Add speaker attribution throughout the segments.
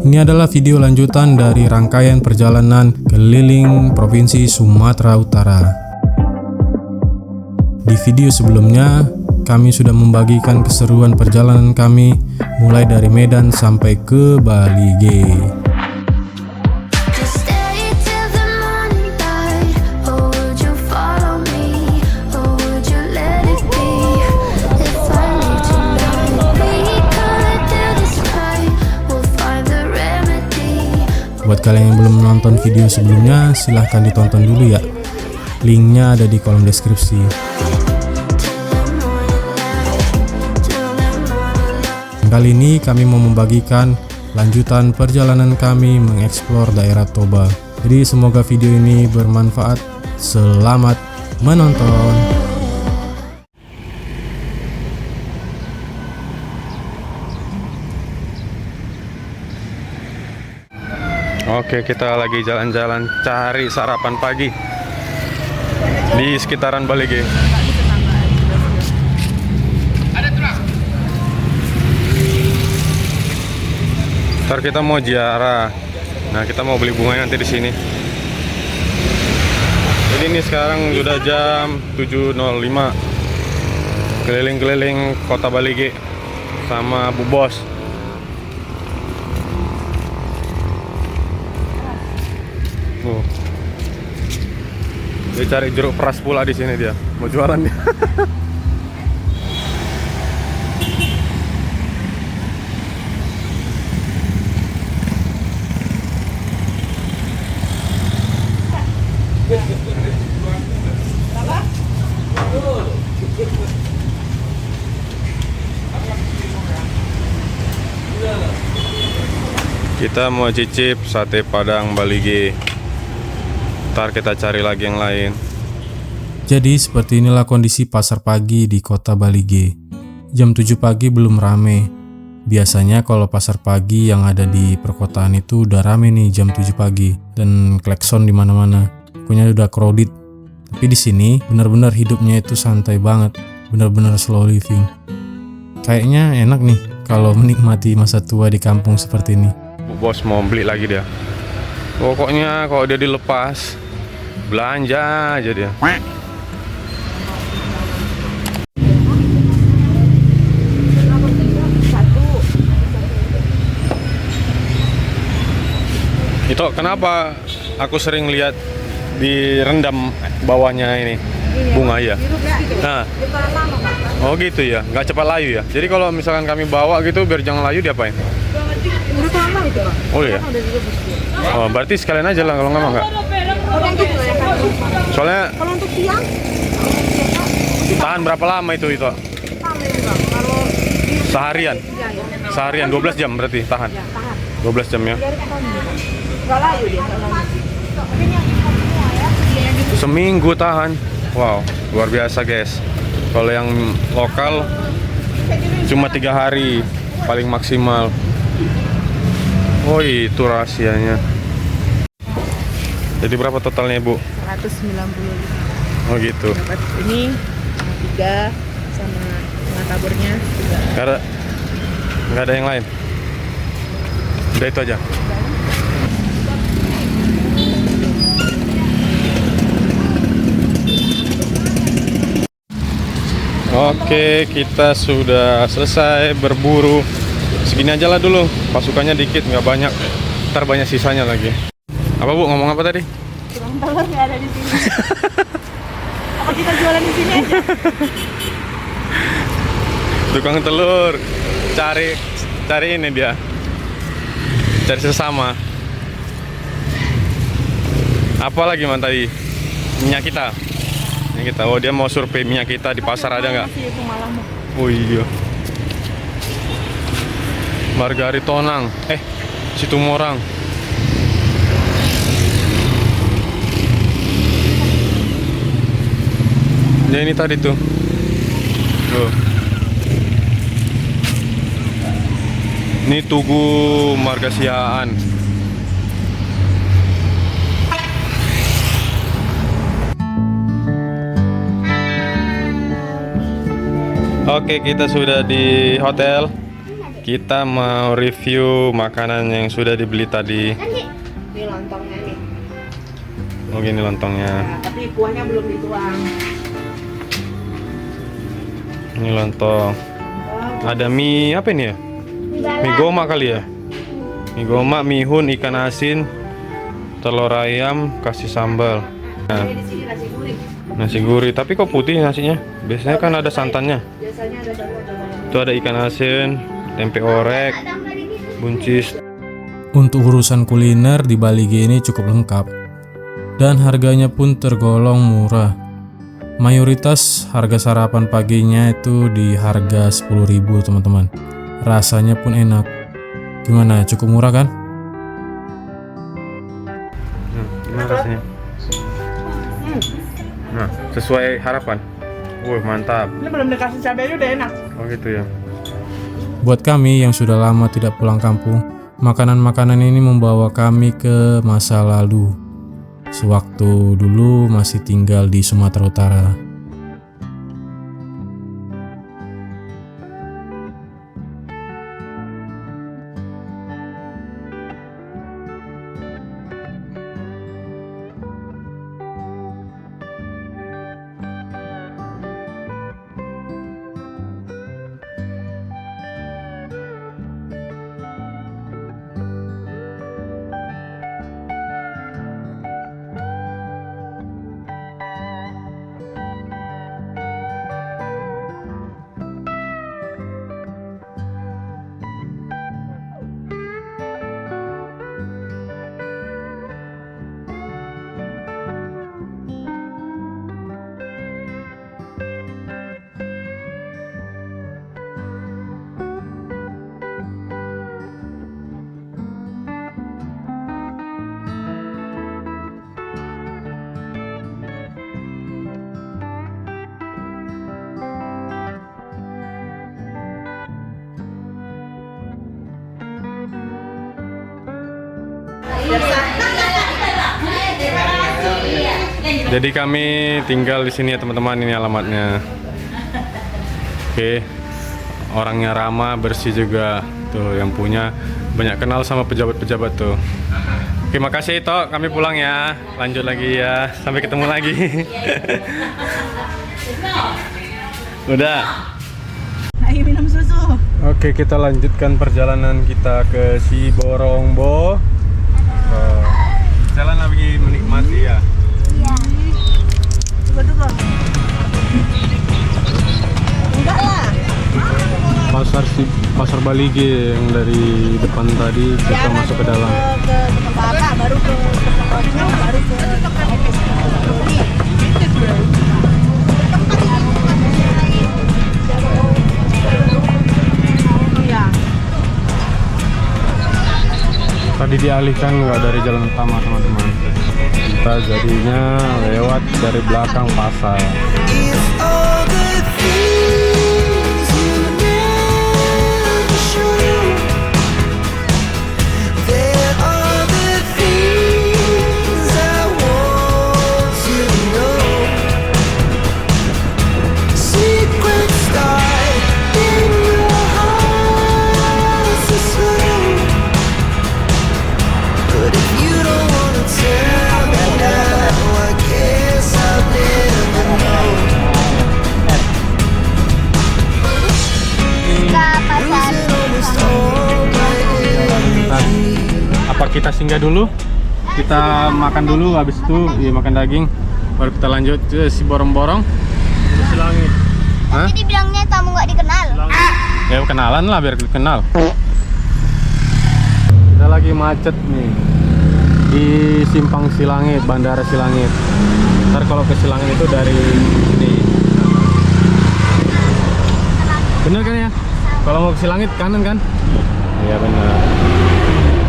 Speaker 1: Ini adalah video lanjutan dari rangkaian perjalanan keliling Provinsi Sumatera Utara. Di video sebelumnya, kami sudah membagikan keseruan perjalanan kami mulai dari Medan sampai ke Balige. Buat kalian yang belum nonton video sebelumnya, silahkan ditonton dulu ya. Linknya ada di kolom deskripsi. Kali ini kami mau membagikan lanjutan perjalanan kami mengeksplor daerah Toba. Jadi semoga video ini bermanfaat. Selamat menonton. Oke, kita lagi jalan-jalan cari sarapan pagi di sekitaran Balige. Ntar kita mau ziarah. Nah, kita mau beli bunga nanti di sini. Jadi ini sekarang sudah jam 7.05. Keliling-keliling kota Balige sama Bu Bos. Dia cari jeruk peras pula di sini, dia mau jualan dia. Kita mau cicip sate Padang Balige. Ntar kita cari lagi yang lain. Jadi seperti inilah kondisi pasar pagi di kota Balige. Jam 7 pagi belum rame. Biasanya kalau pasar pagi yang ada di perkotaan itu udah rame nih jam 7 pagi dan klakson di mana-mana. Pokoknya udah crowded. Tapi di sini benar-benar hidupnya itu santai banget, benar-benar slow living. Kayaknya enak nih kalau menikmati masa tua di kampung seperti ini. Bu Bos mau beli lagi dia. Pokoknya kalau dia dilepas, belanja aja dia. Itu kenapa aku sering lihat direndam bawahnya ini bunga ya? Nah, oh gitu ya, nggak cepat layu ya. Jadi kalau misalkan kami bawa gitu biar jangan layu diapain? Oh iya. Oh, berarti sekalian aja lah kalau nggak. Soalnya
Speaker 2: kalau untuk siang
Speaker 1: tahan berapa lama itu? Seharian. Seharian 12 jam berarti tahan. 12 jam ya. Seminggu tahan. Wow, luar biasa guys. Kalau yang lokal cuma 3 hari paling maksimal. Oh, itu rahasianya. Jadi berapa totalnya, Bu?
Speaker 2: 195.
Speaker 1: Oh gitu.
Speaker 2: Dapat ini 3 sama tengah taburnya 3.
Speaker 1: Nggak ada yang lain. Udah itu aja. Oke, kita sudah selesai berburu. Segini aja lah dulu. Pasukannya dikit, nggak banyak. Ntar banyak sisanya lagi. Apa Bu, ngomong apa tadi?
Speaker 2: Tukang telur nggak ada di sini. Apa kita jualan di sini aja?
Speaker 1: Tukang telur, cari ini dia, cari sesama. Apa lagi man tadi? Minyak kita. Oh, dia mau survei minyak kita di pasar ada nggak? Oh iya. Margari Tonang, Situmorang. Ya ini tadi tuh. Ini Tugu Margasiaan. Oke, kita sudah di hotel. kita mau review makanan yang sudah dibeli tadi.
Speaker 2: Ini lontongnya nih.
Speaker 1: Oh gini lontongnya.
Speaker 2: Nah, tapi kuahnya belum dituang.
Speaker 1: Ini lontong. Ada mie apa ini ya? Mie goma kali ya? Mie goma, mihun, ikan asin, telur ayam, kasih sambal. Nah,
Speaker 2: Di sini nasi gurih.
Speaker 1: nasi gurih. Tapi kok putih nasinya? Biasanya kan ada santannya.
Speaker 2: Biasanya ada santan.
Speaker 1: Itu ada ikan asin, tempe orek, buncis.
Speaker 3: Untuk urusan kuliner di Bali G ini cukup lengkap dan harganya pun tergolong murah. Mayoritas harga sarapan paginya itu di harga 10.000 teman-teman. Rasanya pun enak. Gimana? Cukup murah kan?
Speaker 1: Gimana rasanya? Nah, sesuai harapan. Mantap.
Speaker 2: Ini belum dikasih cabai udah enak.
Speaker 1: Oh gitu ya.
Speaker 3: Buat kami yang sudah lama tidak pulang kampung, makanan-makanan ini membawa kami ke masa lalu. Sewaktu dulu masih tinggal di Sumatera Utara.
Speaker 1: Jadi kami tinggal di sini ya teman-teman, ini alamatnya. Oke. Orangnya ramah, bersih juga. Tuh yang punya banyak kenal sama pejabat-pejabat tuh. Oke, makasih Ito, kami pulang ya. Lanjut lagi ya. Sampai ketemu lagi. Udah.
Speaker 2: Ayo minum susu.
Speaker 1: Oke, kita lanjutkan perjalanan kita ke Siborongbo. Jalan lagi menikmati ya.
Speaker 2: Tunggu. Enggak lah.
Speaker 1: Pasar Bali G yang dari depan tadi kita masuk ke dalam.
Speaker 2: Ke Bapak, baru ke Toko, baru ke
Speaker 1: Tadi dialihkan nggak dari jalan utama teman-teman. Kita jadinya lewat dari belakang pasar. Apa kita singgah dulu? Kita makan dulu, habis itu ya makan daging, baru kita lanjut ke Siborong-borong, Silangit. Hah?
Speaker 4: Tadi dibilangnya tamu nggak dikenal.
Speaker 1: Ya kenalan lah biar kenal. Kita lagi macet nih di Simpang Silangit, Bandara Silangit. Ntar kalau ke Silangit itu dari sini. Bener kan ya? Kalau mau ke Silangit kanan kan? Iya benar.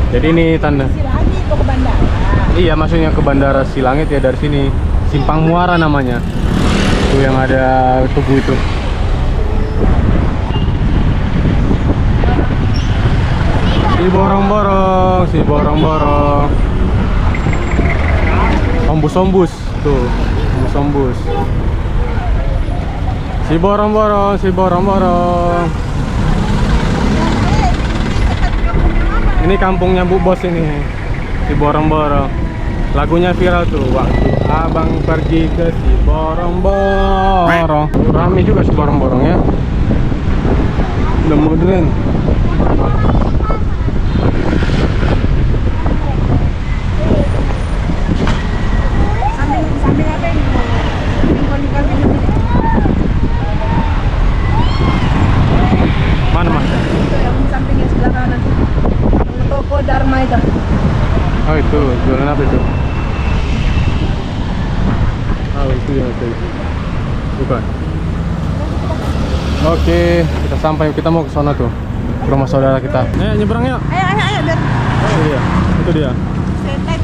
Speaker 1: Jadi ini tanda.
Speaker 2: lagi ke bandara.
Speaker 1: Iya, maksudnya ke Bandara Silangit ya dari sini. Simpang Muara namanya. Itu yang ada tugu itu. Siborong-borong. Ombus tuh, ombus. Siborong-borong. Ini kampungnya Bu Bos ini di Borong-Borong. Lagunya viral tuh, waktu abang pergi ke si Borong-Borong. Rame juga si Borong-Borong ya. Udah modern.
Speaker 2: Samping apa ini? Samping ini.
Speaker 1: Mana mas?
Speaker 2: Itu yang sampingnya sebelah kanan. Yang toko Dharma itu.
Speaker 1: Oh itu, jualan apa itu? Oh itu ya, itu. Bukan. Oke, kita sampai, kita mau ke sana tuh, ke rumah saudara kita. Ayo nyebrang yuk.
Speaker 2: Ayo biar
Speaker 1: Itu dia, itu dia.
Speaker 2: setek.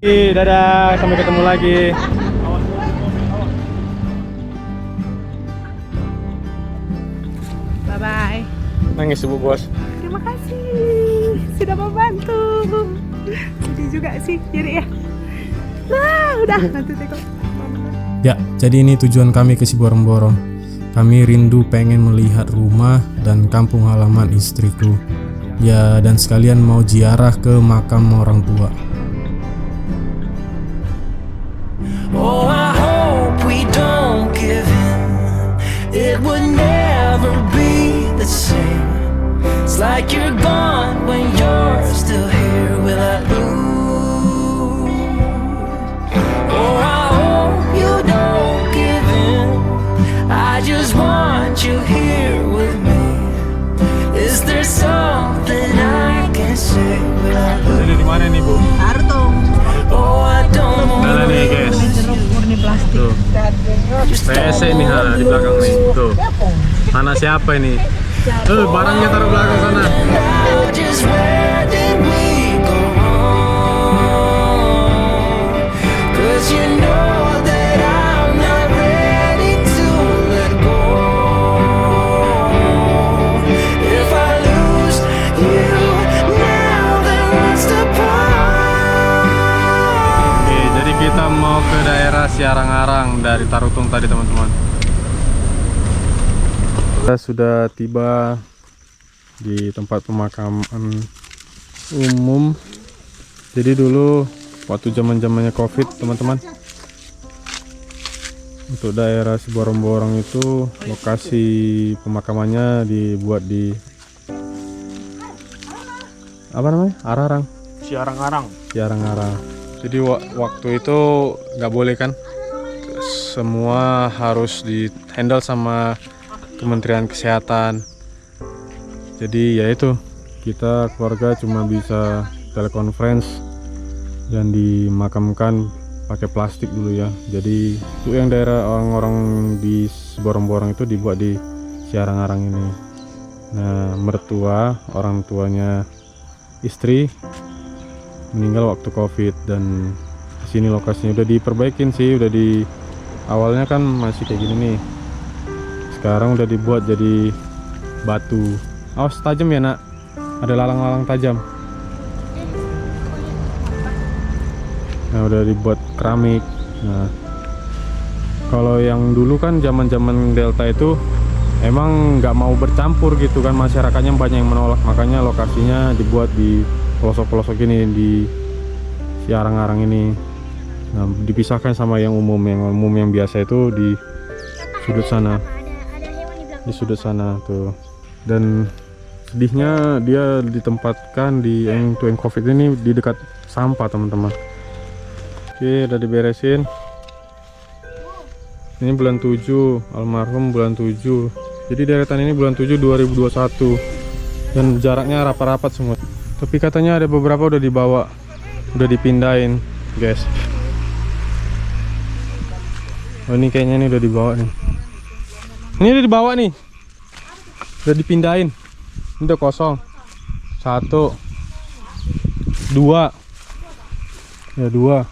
Speaker 1: Dadah, sampai ketemu lagi.
Speaker 2: Bye bye.
Speaker 1: Nangis Bu Bos.
Speaker 2: Terima kasih sudah membantu. Sedih juga sih jadi ya. Nah, udah nanti tengok.
Speaker 3: Ya, jadi ini tujuan kami ke si Borong-Borong. Kami rindu pengen melihat rumah dan kampung halaman istriku. Ya, dan sekalian mau ziarah ke makam orang tua.
Speaker 4: Oh, I hope we don't give in. It would never be the same. It's like you're gone when you're still here. Will I lose? Oh, I hope you don't give in. I just want you here with me. Is there something I can say? Will I lose?
Speaker 1: Ini di mana nih Bu?
Speaker 2: Artung.
Speaker 4: Oh, I don't
Speaker 1: Nah
Speaker 4: want
Speaker 1: nih guys.
Speaker 2: Jeruk murni plastik.
Speaker 1: Tuh. PSC nih di belakang nih. Tuh. Anak siapa ini? Barangnya taruh belakang sana.
Speaker 4: now. Just where did we go wrong? 'Cause you know that I'm not ready to let go. If I lose you now, then what's the point?
Speaker 1: Oke, jadi kita mau ke daerah Siarang-Arang dari Tarutung tadi teman-teman. Kita sudah tiba di tempat pemakaman umum. Jadi dulu waktu zaman-zamannya COVID teman-teman, untuk daerah si Borong-Borong itu lokasi pemakamannya dibuat di apa namanya? Ararang. Siarang-Arang. Jadi waktu itu nggak boleh kan, semua harus di handle sama Kementerian Kesehatan. Jadi ya itu, kita keluarga cuma bisa telekonferensi dan dimakamkan pakai plastik dulu ya. Jadi untuk yang daerah orang-orang di Borong-Borong itu dibuat di Siarang-Arang ini. Nah, mertua, orang tuanya istri meninggal waktu COVID, dan sini lokasinya udah diperbaikin sih, udah di awalnya kan masih kayak gini nih. Sekarang udah dibuat jadi batu. Awas tajam ya nak, ada lalang-lalang tajam. Nah udah dibuat keramik. Nah kalau yang dulu kan zaman-zaman Delta itu emang nggak mau bercampur gitu kan, masyarakatnya banyak yang menolak, makanya lokasinya dibuat di pelosok-pelosok ini di Siarang-Arang ini. Nah dipisahkan sama yang umum yang biasa itu di sudut sana, di sudut sana tuh. Dan sedihnya dia ditempatkan di yang COVID ini di dekat sampah teman-teman. Oke, udah diberesin. Ini bulan 7, almarhum bulan 7. Jadi deretan ini bulan 7 2021. Dan jaraknya rapat-rapat semua. Tapi katanya ada beberapa udah dibawa, udah dipindahin, guys. Oh ini kayaknya ini udah dibawa nih. Ini udah dibawa nih. Udah dipindahin. Ini udah kosong. 1 2 Ya 2.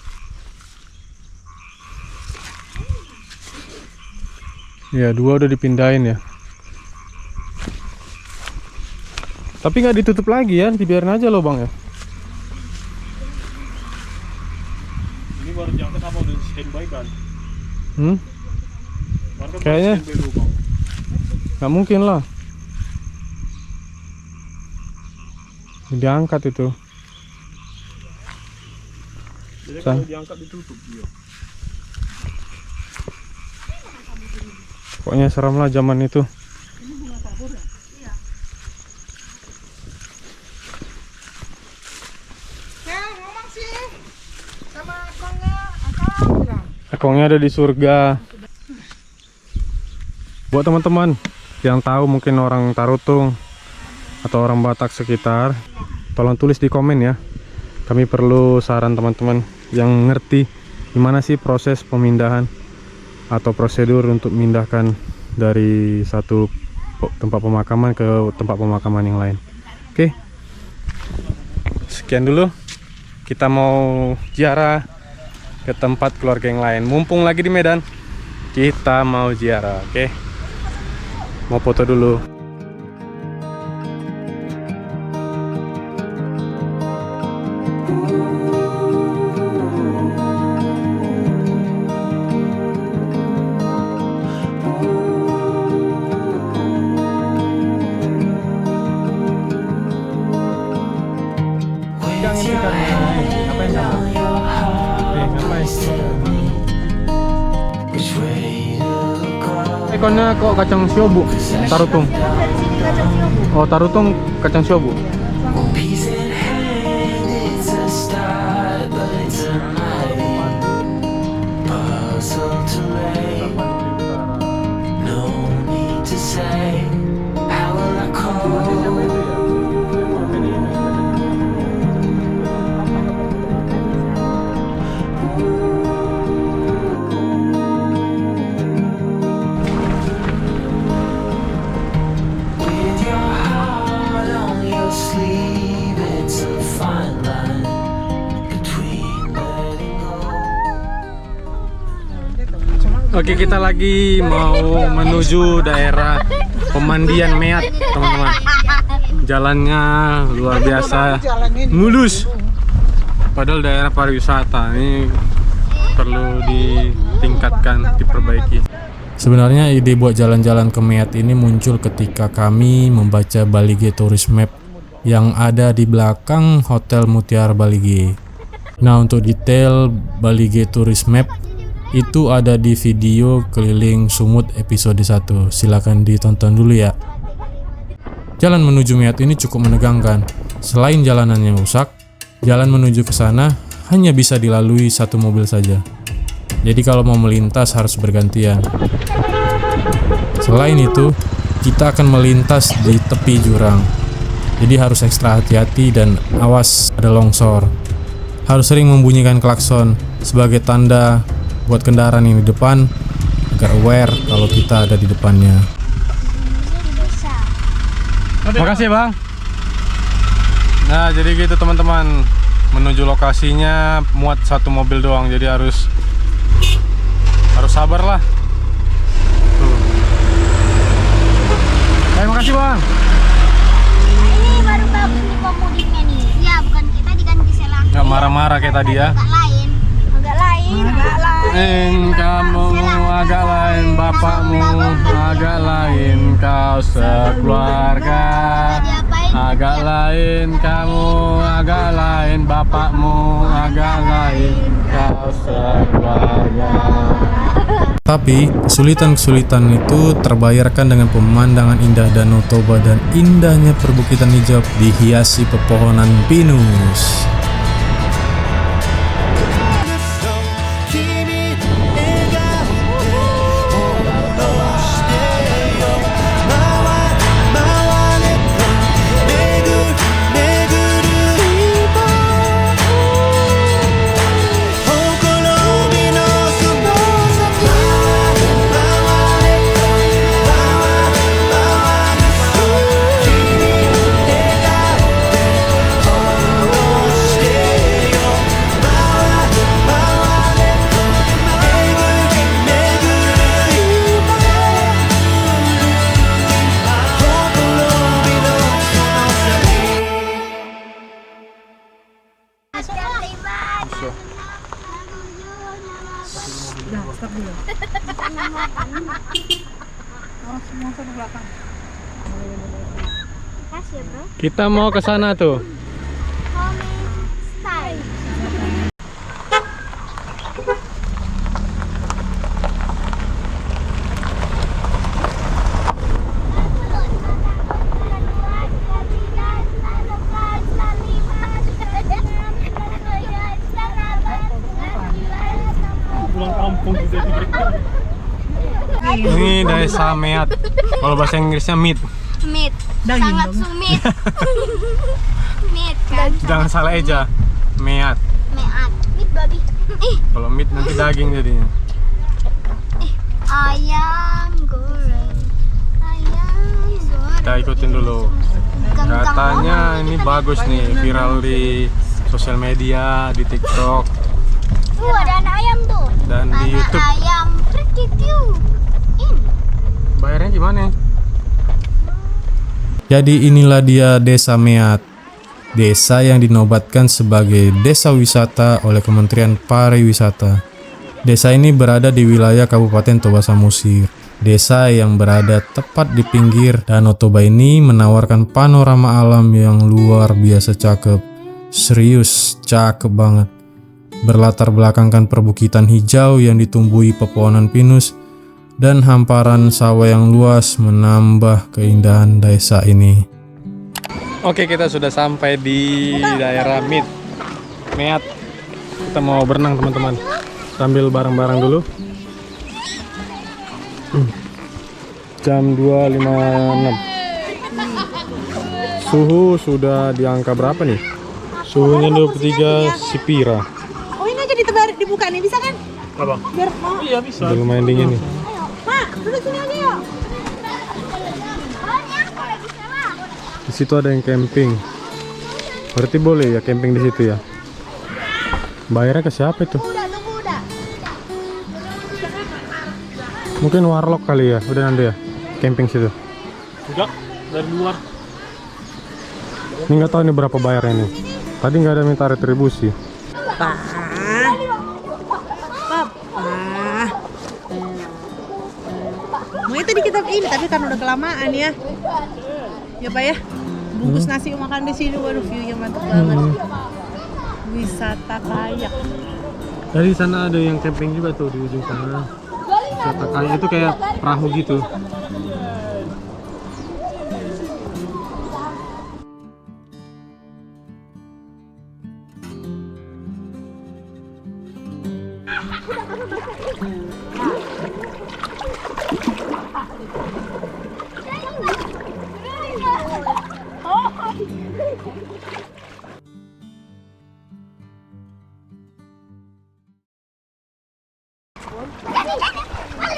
Speaker 1: Ya 2 udah dipindahin ya. Tapi nggak ditutup lagi ya, dibiarin aja lubang ya.
Speaker 3: Ini baru diangkat apa udah standby kan?
Speaker 1: Kayaknya nggak mungkin lah. Diangkat itu.
Speaker 3: Jadi kalau diangkat ditutup dia.
Speaker 1: Pokoknya seram lah zaman itu.
Speaker 2: Ngomong sih sama akongnya, akong bilang.
Speaker 1: Akongnya ada di surga. Buat teman-teman yang tahu mungkin orang Tarutung atau orang Batak sekitar, tolong tulis di komen ya. Kami perlu saran teman-teman yang ngerti gimana sih proses pemindahan atau prosedur untuk memindahkan dari satu tempat pemakaman ke tempat pemakaman yang lain. Oke, sekian dulu. Kita mau ziarah ke tempat keluarga yang lain. Mumpung lagi di Medan, kita mau ziarah. Oke, mau foto dulu. Ikonnya kok kacang siobu, Tarutung. Oh, Tarutung kacang siobu.
Speaker 4: Peace in hand, it's a start, but it's a mighty puzzle to make. No need to say, how will I call? With your heart on your sleeve, it's a fine line between letting go.
Speaker 1: Oke, kita lagi mau menuju daerah pemandian Meat, teman-teman. Jalannya luar biasa mulus. Padahal daerah pariwisata ini perlu ditingkatkan, diperbaiki. Sebenarnya ide buat jalan-jalan ke Meat ini muncul ketika kami membaca Balige Tourist Map yang ada di belakang Hotel Mutiara Balige. Nah, untuk detail Balige Tourist Map itu ada di video keliling Sumut episode 1. Silahkan ditonton dulu ya. Jalan menuju Meat ini cukup menegangkan. Selain jalanannya rusak, jalan menuju ke sana hanya bisa dilalui satu mobil saja. Jadi kalau mau melintas harus bergantian. Selain itu, kita akan melintas di tepi jurang. Jadi harus ekstra hati-hati dan awas ada longsor. Harus sering membunyikan klakson sebagai tanda buat kendaraan yang di depan agar aware kalau kita ada di depannya. Makasih bang. Nah, jadi gitu teman-teman, menuju lokasinya muat satu mobil doang, jadi harus sabar lah. Tuh. Makasih bang.
Speaker 5: Ini baru bagus nih pemudiknya nih. Ya, bukan kita diganti selang.
Speaker 1: Nggak marah-marah kayak tadi ya.
Speaker 5: Agak lain.
Speaker 1: Kamu agak lain, bapakmu agak lain, kau sekeluarga agak lain, kamu agak lain, bapakmu agak lain, kau sekeluarga. Tapi kesulitan-kesulitan itu terbayarkan dengan pemandangan indah Danau Toba dan indahnya perbukitan hijau dihiasi pepohonan pinus. loh.
Speaker 2: Udah, stop dulu. Oh, semua ke belakang.
Speaker 5: Kasih ya, bro.
Speaker 1: Kita mau ke sana tuh.
Speaker 5: Home style.
Speaker 1: Ini desa Meat. Kalau bahasa Inggrisnya meat.
Speaker 5: Meat.
Speaker 2: Daging
Speaker 5: Sangat
Speaker 2: dong.
Speaker 5: sumit. Meat kan.
Speaker 1: Jangan salah eja. Meat.
Speaker 5: Meat. Meat babi.
Speaker 1: Kalau meat nanti daging jadinya.
Speaker 5: Ayam goreng. Ayam goreng.
Speaker 1: Kita ikutin dulu.
Speaker 5: Ganggang
Speaker 1: Katanya
Speaker 5: orang.
Speaker 1: ini bagus nih, viral di sosial media, di TikTok
Speaker 5: Tuh ada anak ayam tuh.
Speaker 1: dan di
Speaker 5: Anak
Speaker 1: YouTube.
Speaker 5: ayam perkitiu. Ini.
Speaker 1: Bayarnya gimana?
Speaker 3: Jadi inilah dia Desa Meat, desa yang dinobatkan sebagai desa wisata oleh Kementerian Pariwisata. Desa ini berada di wilayah Kabupaten Toba Samosir. Desa yang berada tepat di pinggir Danau Toba ini menawarkan panorama alam yang luar biasa cakep. Serius, cakep banget. Berlatar belakangkan perbukitan hijau yang ditumbuhi pepohonan pinus dan hamparan sawah yang luas menambah keindahan desa ini.
Speaker 1: Oke, kita sudah sampai di daerah Meat. Kita mau berenang teman-teman. Sambil bareng-bareng dulu. Jam 2.56. Suhu sudah di angka berapa nih? Suhunya 23 Sipira.
Speaker 2: Oh, ini aja dibuka nih, bisa kan?
Speaker 1: Apa?
Speaker 2: Biar mau.
Speaker 1: Iya bisa. Udah lumayan dingin nih.
Speaker 2: Mak, duduk sini aja yuk.
Speaker 1: Di situ ada yang camping. Berarti boleh ya camping di situ ya? Bayarnya ke siapa itu? Mungkin warlock kali ya, udah nanti ya camping situ.
Speaker 6: Enggak, dari luar.
Speaker 1: Ini nggak tahu ini berapa bayarnya nih. Tadi nggak ada minta retribusi.
Speaker 2: Papa. Mau itu di kitab ini, tapi kan udah kelamaan ya. Ya Pak ya. Bungkus nasi makan di sini, waduh view-nya mantap banget. Wisata kayak.
Speaker 1: Dari sana ada yang camping juga tuh di ujung sana. Wisata kayak itu kayak perahu gitu.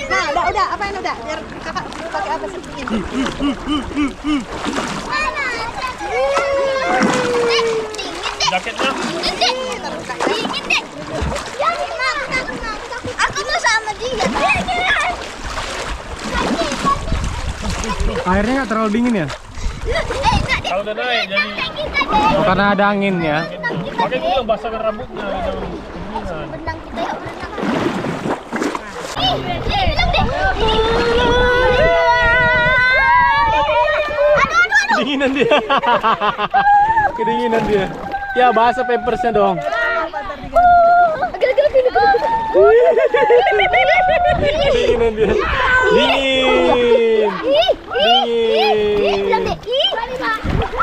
Speaker 2: Nah, udah, apain udah? Biar kakak pakai apa sih?
Speaker 6: Jaketnya
Speaker 5: Aku mau sama dia.
Speaker 1: Airnya nggak terlalu dingin ya?
Speaker 6: kalau udah naik jadi
Speaker 1: Oh, karena ada angin ya.
Speaker 6: pakai dulu basahkan rambutnya.
Speaker 5: Benang kita yuk, benang. Bilang deh. Aduh.
Speaker 1: Kedinginan dia. Kedinginan dia. Ya basah pampersnya dong. Kedinginan dia. Dingin.
Speaker 5: Bilang deh.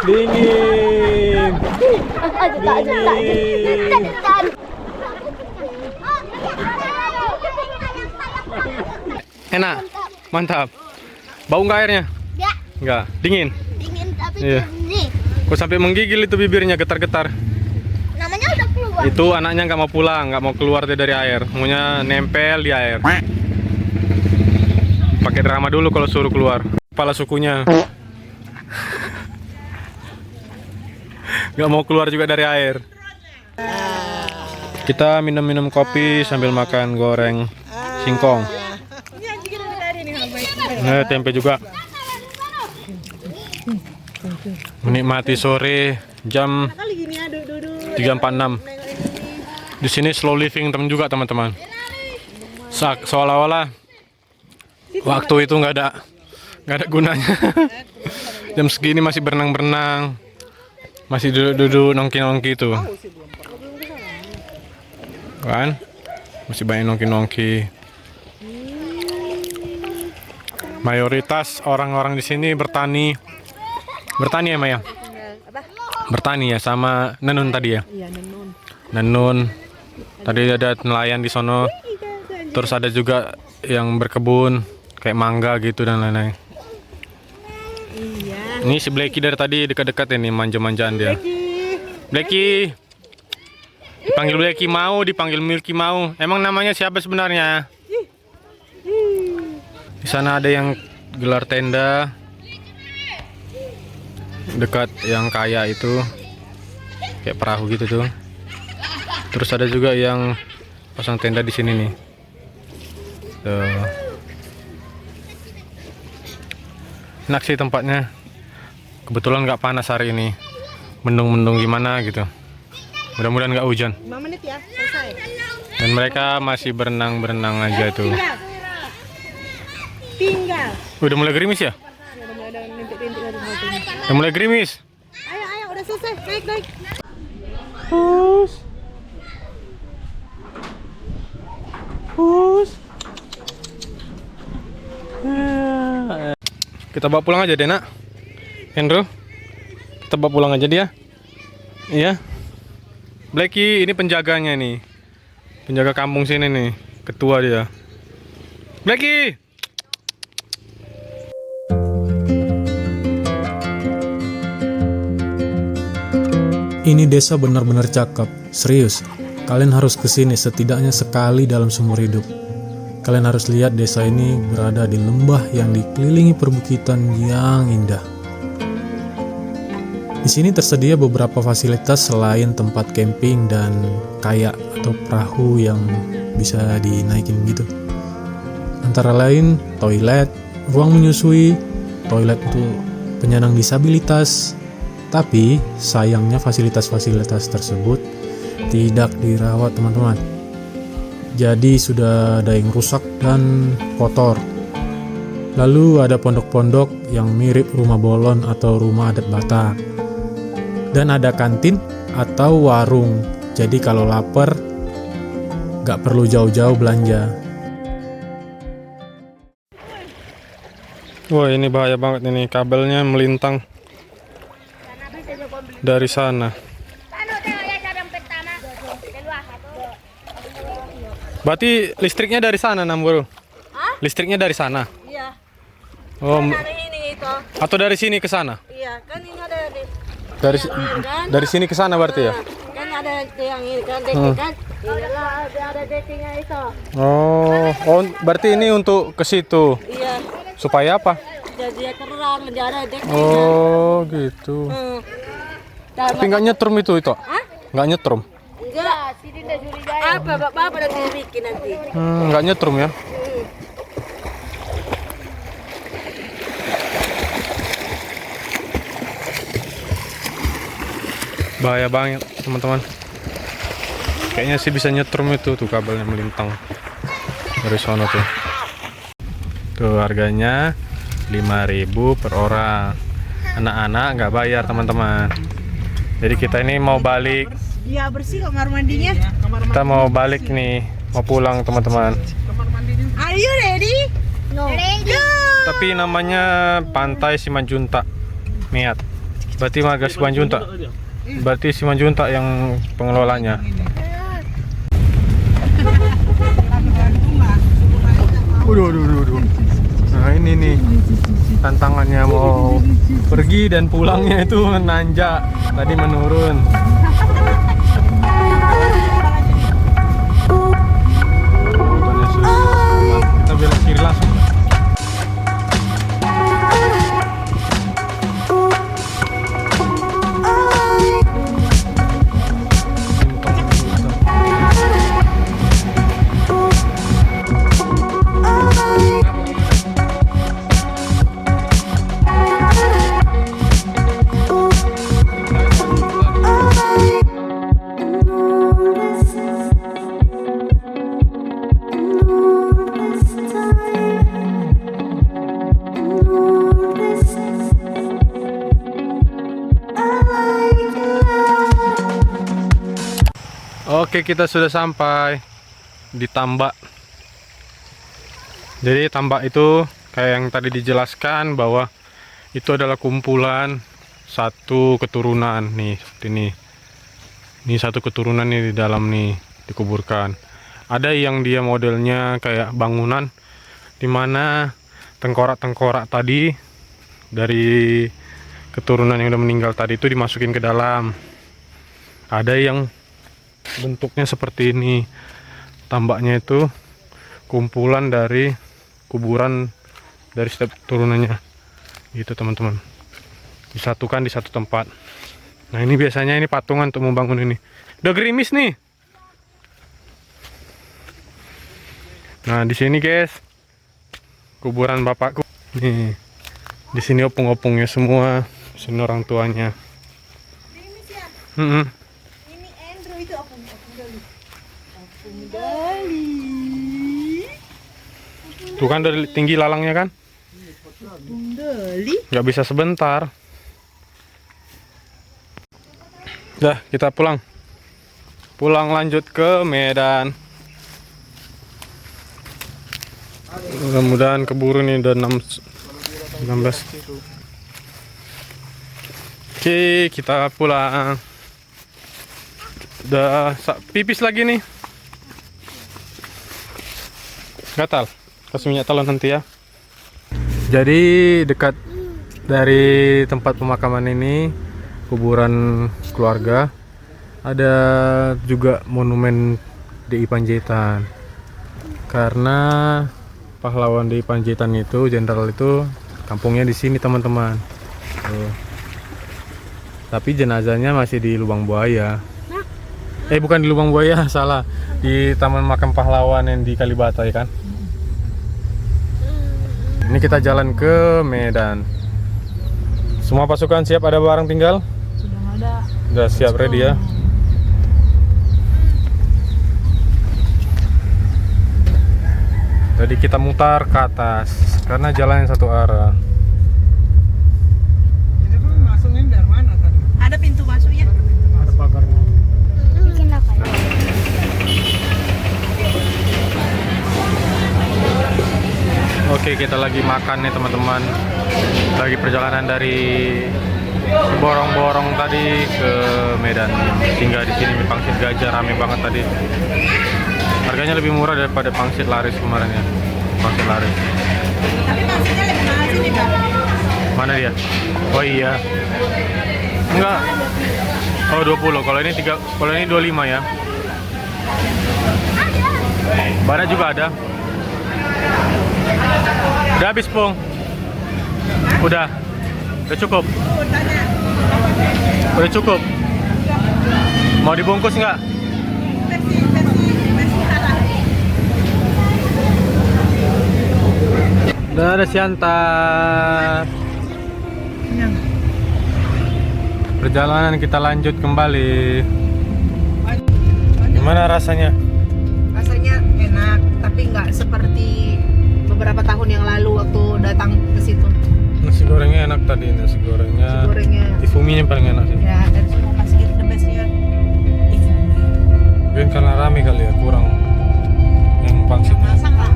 Speaker 1: Dingin. Enak. Mantap. Bau nggak airnya?
Speaker 5: Enggak,
Speaker 1: Nggak. Dingin.
Speaker 5: dingin tapi
Speaker 1: Iya.
Speaker 5: jernih.
Speaker 1: Kok sampai menggigil itu bibirnya getar-getar.
Speaker 5: Namanya udah keluar.
Speaker 1: Itu anaknya nggak mau pulang, nggak mau keluar dari air, maunya nempel di air. Pakai drama dulu kalau suruh keluar. Kepala sukunya nggak mau keluar juga dari air. Kita minum-minum kopi sambil makan goreng singkong. Nah, tempe juga. Menikmati sore jam 3.46. Di sini slow living juga teman-teman. Seolah-olah waktu itu nggak ada gunanya. Jam segini masih berenang-berenang, masih duduk-duduk nongki-nongki itu, kan? Masih banyak nongki-nongki. Mayoritas orang-orang di sini bertani ya Maya? Bertani ya, sama Nenun tadi ya?
Speaker 2: Iya, Nenun.
Speaker 1: Nenun. Tadi ada nelayan di sono. Terus ada juga yang berkebun kayak mangga gitu dan lain-lain.
Speaker 2: Iya.
Speaker 1: Ini si Blacky dari tadi dekat-dekat ini manja-manjaan dia. Blacky. Dipanggil Blacky mau, dipanggil Milky mau. Emang namanya siapa sebenarnya? Di sana ada yang gelar tenda dekat yang kaya itu, kayak perahu gitu tuh. Terus ada juga yang pasang tenda di sini nih. Tuh. Enak sih tempatnya. Kebetulan nggak panas hari ini. Mendung-mendung gimana gitu. Mudah-mudahan nggak hujan.
Speaker 2: 5 menit ya, selesai.
Speaker 1: Dan mereka masih berenang-berenang aja tuh.
Speaker 2: Tinggal.
Speaker 1: Udah mulai gerimis ya?
Speaker 2: Udah ada rintik-rintik dari mobil.
Speaker 1: Udah mulai gerimis.
Speaker 2: Ayo, udah selesai. Naik.
Speaker 1: Kita bawa pulang aja deh nak. Andrew, kita bawa pulang aja dia. Iya. Blacky ini penjaganya nih. Penjaga kampung sini nih. Ketua dia. Blacky.
Speaker 3: Ini desa benar-benar cakep, serius. Kalian harus kesini setidaknya sekali dalam seumur hidup. Kalian harus lihat desa ini berada di lembah yang dikelilingi perbukitan yang indah. Di sini tersedia beberapa fasilitas selain tempat camping dan kayak atau perahu yang bisa dinaikin gitu. Antara lain toilet, ruang menyusui, toilet untuk penyandang disabilitas. Tapi sayangnya fasilitas-fasilitas tersebut tidak dirawat teman-teman. Jadi sudah ada yang rusak dan kotor. Lalu ada pondok-pondok yang mirip rumah bolon atau rumah adat Batak. Dan ada kantin atau warung. Jadi kalau lapar gak perlu jauh-jauh belanja.
Speaker 1: Wah ini bahaya banget ini, kabelnya melintang dari sana. Berarti listriknya dari sana Namburu? Listriknya dari sana?
Speaker 2: Iya.
Speaker 1: Oh,
Speaker 2: Dari ini itu.
Speaker 1: atau dari sini ke sana?
Speaker 2: Iya, kan ini ada di
Speaker 1: Dari sini ke sana berarti ya?
Speaker 2: kan ada yang ini kan decking kan. Iyalah, ada deckingnya itu.
Speaker 1: Oh, berarti ini untuk ke situ.
Speaker 2: Iya.
Speaker 1: Supaya apa?
Speaker 2: Jadi terang, jadi ada deckingnya.
Speaker 1: Oh, gitu. Tapi nggak nyetrum itu? Nggak nyetrum?
Speaker 2: Enggak, sini udah curigai. Apa bapak pada bikin nanti?
Speaker 1: Nggak nyetrum ya? Bahaya banget teman-teman. Kayaknya sih bisa nyetrum itu tuh, kabelnya melintang dari sono tuh. Tuh harganya 5.000 per orang. Anak-anak nggak bayar teman-teman. Jadi kita ini mau balik.
Speaker 2: Iya bersih kamar mandinya.
Speaker 1: Kita mau balik nih, mau pulang teman-teman.
Speaker 2: Are you ready? No. Ready.
Speaker 1: Tapi namanya Pantai Simanjuntak, Miat. Berarti Marga Simanjuntak. Berarti Simanjuntak yang pengelolanya. Waduh. Nah ini nih tantangannya, mau pergi dan pulangnya itu nanjak. Tadi menurun. Kita belok kiri langsung. Oke, kita sudah sampai di tambak. Jadi tambak itu kayak yang tadi dijelaskan bahwa itu adalah kumpulan satu keturunan nih, seperti ini. Ini satu keturunan nih di dalam nih dikuburkan. Ada yang dia modelnya kayak bangunan, dimana tengkorak-tengkorak tadi dari keturunan yang udah meninggal tadi itu dimasukin ke dalam. Ada yang bentuknya seperti ini, tambaknya itu kumpulan dari kuburan dari setiap turunannya gitu teman-teman, disatukan di satu tempat. Nah ini biasanya ini patungan untuk membangun ini. Udah gerimis nih. Nah di sini guys, kuburan bapakku nih. Di sini opung-opungnya semua, sini orang tuanya.
Speaker 2: Ini Andrew itu opung Doli. Opung Doli.
Speaker 1: Tuh kan dari tinggi lalangnya kan?
Speaker 2: Opung Doli.
Speaker 1: Nggak bisa sebentar. Dah kita pulang. Pulang lanjut ke Medan. Mudah-mudahan keburu nih udah 16. Oke, kita pulang. Udah pipis lagi nih. Gatal. Kasih minyak telon nanti ya. Jadi dekat dari tempat pemakaman ini, kuburan keluarga, ada juga monumen DI Panjaitan. Karena pahlawan DI Panjaitan itu, jenderal itu kampungnya di sini teman-teman. Tapi jenazahnya masih di Lubang Buaya. Bukan di Lubang Buaya, salah. Di Taman Makam Pahlawan yang di Kalibata ya kan. Ini kita jalan ke Medan. Semua pasukan siap, ada barang tinggal?
Speaker 2: Sudah ada.
Speaker 1: Udah siap, ready ya. Jadi kita mutar ke atas karena jalan yang satu arah.
Speaker 2: Ada pintu masuknya.
Speaker 1: Ada pagarnya.
Speaker 5: Bikin apa ya?
Speaker 1: Oke, kita lagi makan nih teman-teman. Lagi perjalanan dari Borong-Borong tadi ke Medan. Singgah di sini di Pangsit Gajah, rame banget tadi. Harganya lebih murah daripada Pangsit Laris kemarin ya. Pangsit Laris.
Speaker 2: Tapi maksudnya lebih mahal sini, Bang.
Speaker 1: Mana dia? Oh iya. Enggak. Oh 20. Kalau ini 3, kalau ini 25 ya. Barat juga ada. Udah habis, Pung? Udah. Udah cukup. Udah cukup. Mau dibungkus nggak? Udah ada siantar. Perjalanan kita lanjut kembali. Gimana rasanya?
Speaker 2: Rasanya enak, tapi nggak seperti beberapa tahun yang lalu waktu datang ke situ.
Speaker 1: Nasi gorengnya enak tadi, nasi gorengnya.
Speaker 2: Nasi gorengnya.
Speaker 1: Tifuminya paling enak sih.
Speaker 2: Ya, dan semua masih the bestnya.
Speaker 1: Mungkin karena rame kali ya, kurang yang pangsitnya.
Speaker 2: Masak lah.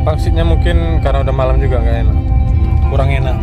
Speaker 1: Pangsitnya mungkin karena udah malam juga nggak enak, kurang enak.